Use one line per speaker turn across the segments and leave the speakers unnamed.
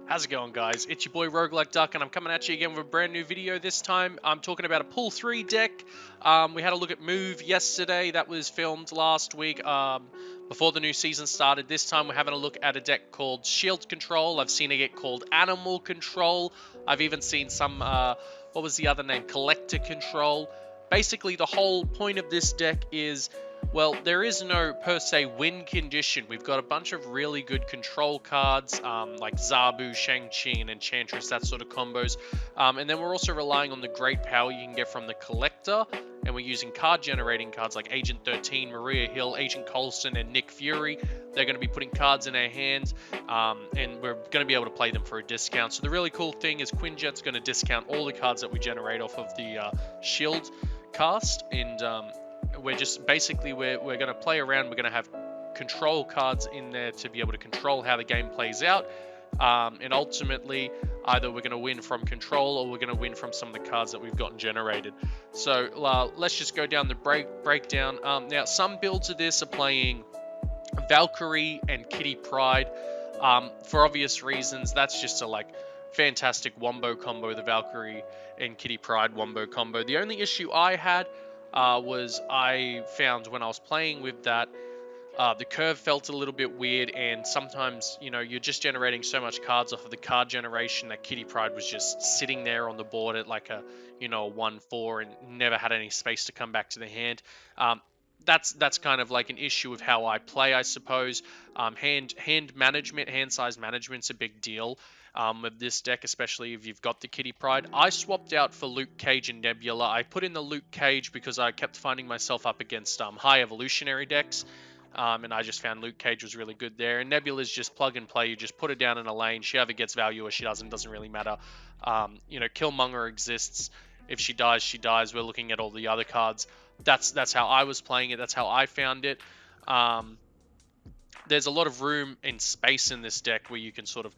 How's it going, guys? It's your boy Roguelike Duck, and I'm coming at you again with a brand new video. This time, I'm talking about a Pool 3 deck. We had a look at Move yesterday. That was filmed last week, before the new season started. This time, we're having a look at a deck called Shield Control. I've seen it get called Animal Control. I've even seen some, what was the other name? Collector Control. Basically, the whole point of this deck is, well, there is no, per se, win condition. We've got a bunch of really good control cards, like Zabu, Shang-Chi, and Enchantress, that sort of combos. And then we're also relying on the great power you can get from the Collector, and we're using card-generating cards like Agent 13, Maria Hill, Agent Coulson, and Nick Fury. They're going to be putting cards in our hands, and we're going to be able to play them for a discount. So the really cool thing is Quinjet's going to discount all the cards that we generate off of the Shield cast, and we're just basically we're going to play around. We're going to have control cards in there to be able to control how the game plays out, and ultimately either we're going to win from control or we're going to win from some of the cards that we've gotten generated. So let's just go down the breakdown. Now, some builds of this are playing Valkyrie and Kitty Pryde, for obvious reasons. That's just a fantastic wombo combo, the Valkyrie and Kitty Pryde wombo combo. The only issue I had was I found when I was playing with that, the curve felt a little bit weird, and sometimes, you're just generating so much cards off of the card generation that Kitty Pryde was just sitting there on the board at like a 1/4 and never had any space to come back to the hand. That's kind of like an issue of how I play, I suppose. Hand size management's a big deal with this deck, especially if you've got the Kitty Pryde. I swapped out for Luke Cage and Nebula. I put in the Luke Cage because I kept finding myself up against high evolutionary decks, and I just found Luke Cage was really good there. And Nebula's just plug and play. You just put her down in a lane. She either gets value or she doesn't really matter. Killmonger exists. If she dies, she dies. We're looking at all the other cards. That's how I was playing it. That's how I found it. There's a lot of room and space in this deck where you can sort of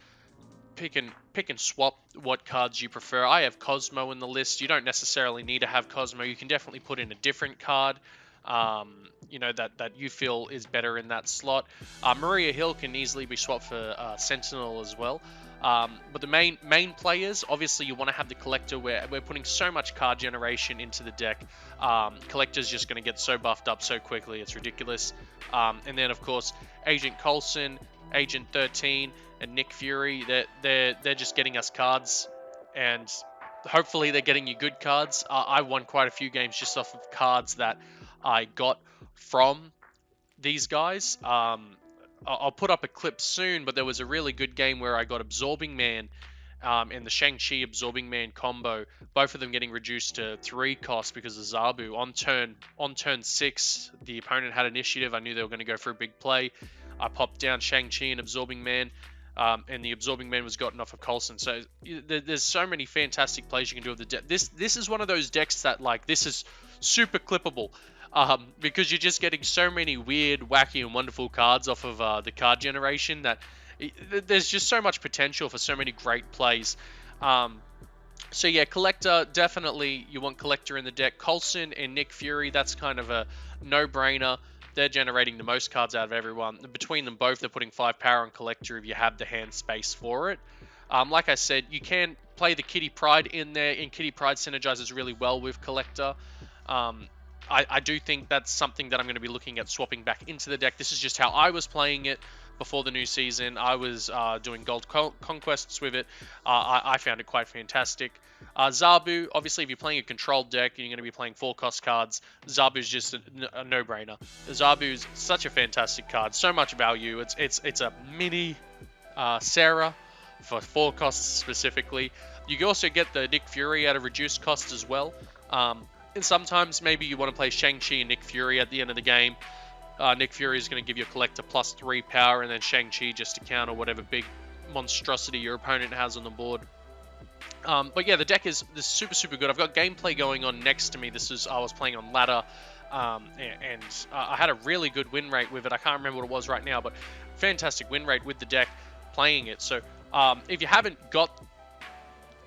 pick and swap what cards you prefer. I have Cosmo in the list. You don't necessarily need to have Cosmo. You can definitely put in a different card, that you feel is better in that slot. Maria Hill can easily be swapped for Sentinel as well. But the main players, obviously you want to have the Collector, where we're putting so much card generation into the deck. Collector's just going to get so buffed up so quickly, it's ridiculous. And then of course Agent Coulson, Agent 13, and Nick Fury, they're just getting us cards, and hopefully they're getting you good cards. I won quite a few games just off of cards that I got from these guys. I'll put up a clip soon, but there was a really good game where I got Absorbing Man and the Shang-Chi Absorbing Man combo, both of them getting reduced to 3 cost because of Zabu. On turn 6, the opponent had initiative. I knew they were going to go for a big play. I popped down Shang-Chi and Absorbing Man, and the Absorbing Man was gotten off of Coulson. So there's so many fantastic plays you can do with the deck. This is one of those decks that, this is super clippable. Because you're just getting so many weird, wacky, and wonderful cards off of the card generation that there's just so much potential for so many great plays. So yeah, Collector, definitely you want Collector in the deck. Coulson and Nick Fury, that's kind of a no-brainer. They're generating the most cards out of everyone. Between them both, they're putting 5 power on Collector if you have the hand space for it. Like I said, you can play the Kitty Pryde in there, and Kitty Pryde synergizes really well with Collector. I do think that's something that I'm going to be looking at swapping back into the deck. This is just how I was playing it before the new season. I was doing gold conquests with it. I found it quite fantastic. Zabu, obviously if you're playing a controlled deck and you're going to be playing 4-cost cards, Zabu is just a no-brainer. Zabu is such a fantastic card, so much value. It's a mini Sarah for 4 costs specifically. You can also get the Nick Fury at a reduced cost as well. And sometimes maybe you want to play Shang-Chi and Nick Fury at the end of the game. Nick Fury is going to give you a Collector plus 3 power, and then Shang-Chi just to counter whatever big monstrosity your opponent has on the board. But yeah, the deck is super, super good. I've got gameplay going on next to me. I was playing on ladder, and I had a really good win rate with it. I can't remember what it was right now, but fantastic win rate with the deck playing it. So if you haven't got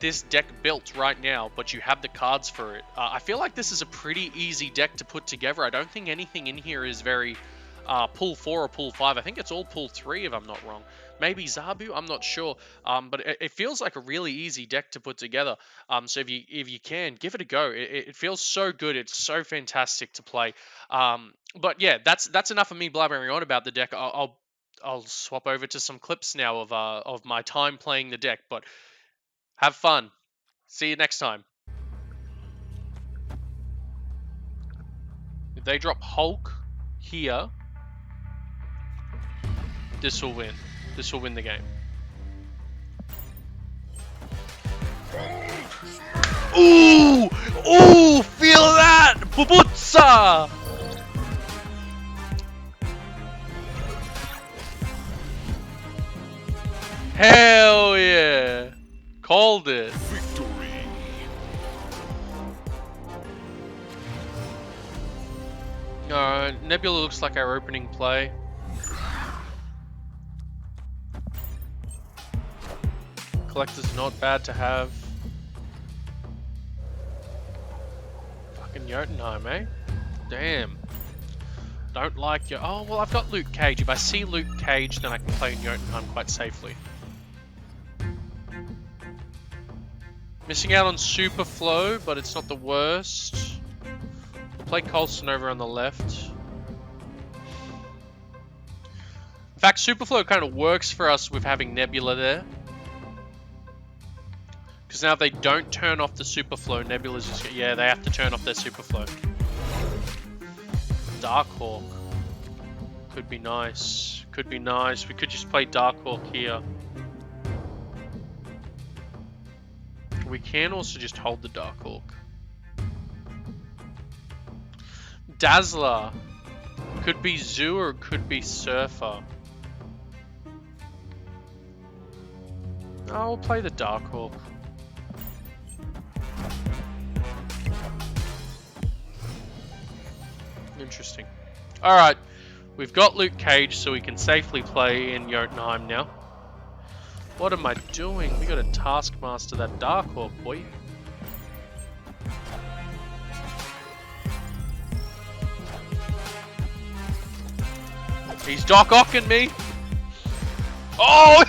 this deck built right now, but you have the cards for it, I feel like this is a pretty easy deck to put together. I don't think anything in here is very pool 4 or pool 5. I think it's all pool 3 if I'm not wrong. maybe Zabu. I'm not sure. But it feels like a really easy deck to put together. So if you can give it a go, it feels so good. It's so fantastic to play. But yeah, that's enough of me blabbering on about the deck. I'll swap over to some clips now of my time playing the deck. But have fun. See you next time. If they drop Hulk here, this will win. This will win the game. Ooh! Ooh! Feel that! Bubutsa! Hell yeah! Called it.
Victory.
Nebula looks like our opening play. Collector's not bad to have. Fucking Jotunheim, eh? Damn. Don't like your... Oh, well, I've got Luke Cage. If I see Luke Cage, then I can play Jotunheim quite safely. Missing out on Super Flow, but it's not the worst. We'll play Coulson over on the left. In fact, Super Flow kind of works for us with having Nebula there. Because now if they don't turn off the Super Flow, Nebula's just... Yeah, they have to turn off their Super Flow. Darkhawk. Could be nice. Could be nice. We could just play Darkhawk here. We can also just hold the Darkhawk. Dazzler. Could be Zoo or it could be Surfer. I'll play the Darkhawk. Interesting. Alright. We've got Luke Cage, so we can safely play in Jotunheim now. What am I doing? We got a Taskmaster, that Darkhawk, boy. He's Doc Ocking me! Oh!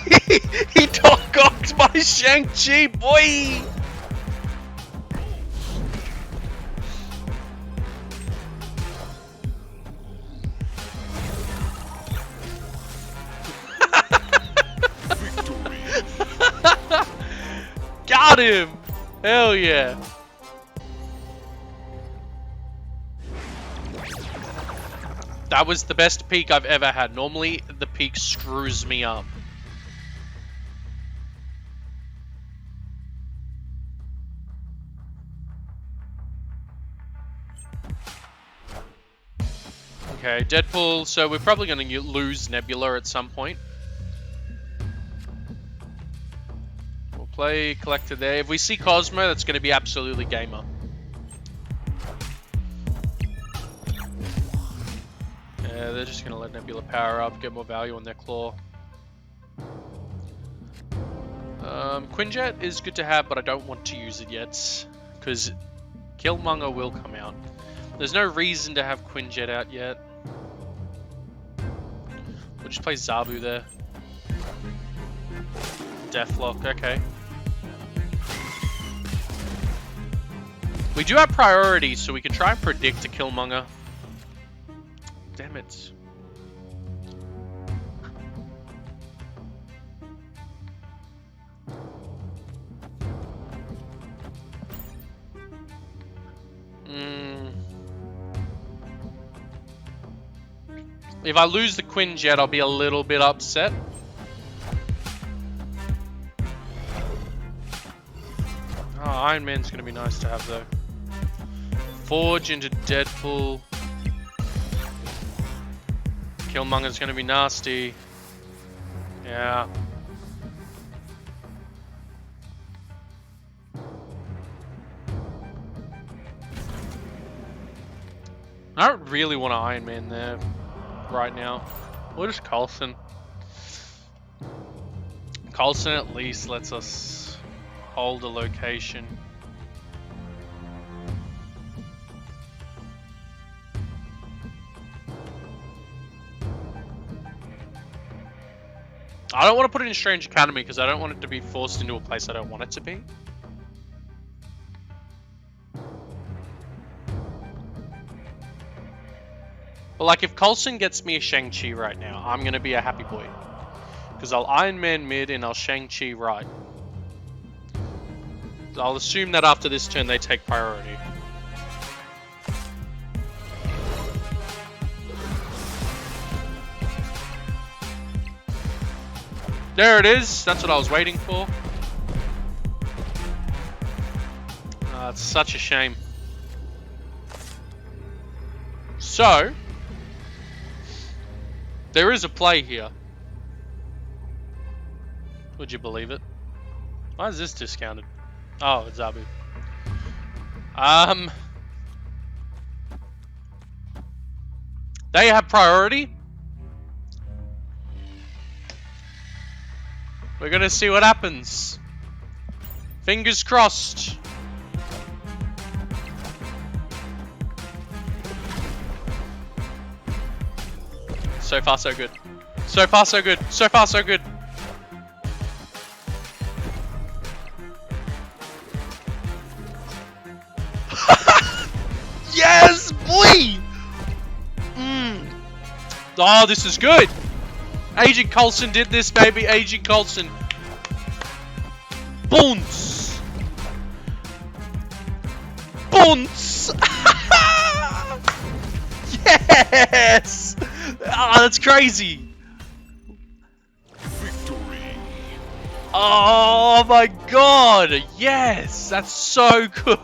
He Doc Ocked my Shang-Chi, boy! Got him! Hell yeah! That was the best peak I've ever had. Normally, the peak screws me up. Okay, Deadpool. So we're probably going to lose Nebula at some point. We'll play Collector there. If we see Cosmo, that's going to be absolutely gamer. Yeah, they're just going to let Nebula power up, get more value on their claw. Quinjet is good to have, but I don't want to use it yet. Because Killmonger will come out. There's no reason to have Quinjet out yet. We'll just play Zabu there. Deathlock, okay. We do have priority, so we can try and predict a Killmonger. Damn it. If I lose the Quinjet, I'll be a little bit upset. Oh, Iron Man's going to be nice to have, though. Forge into Deadpool. Killmonger's going to be nasty. Yeah. I don't really want an Iron Man there right now. We'll just Coulson. Coulson at least lets us hold a location. I don't want to put it in Strange Academy because I don't want it to be forced into a place I don't want it to be. But like, if Coulson gets me a Shang-Chi right now, I'm going to be a happy boy. Because I'll Iron Man mid and I'll Shang-Chi right. So I'll assume that after this turn they take priority. There it is. That's what I was waiting for. It's such a shame. So, there is a play here. Would you believe it? Why is this discounted? Oh, it's Abu. They have priority. We're gonna see what happens. Fingers crossed. So far, so good. So far, so good. So far, so good. Yes, boy! Oh, this is good. Agent Coulson did this, baby. Agent Coulson. Bounce. Bounce. Yes. Oh, that's crazy. Victory. Oh my god. Yes, that's so good.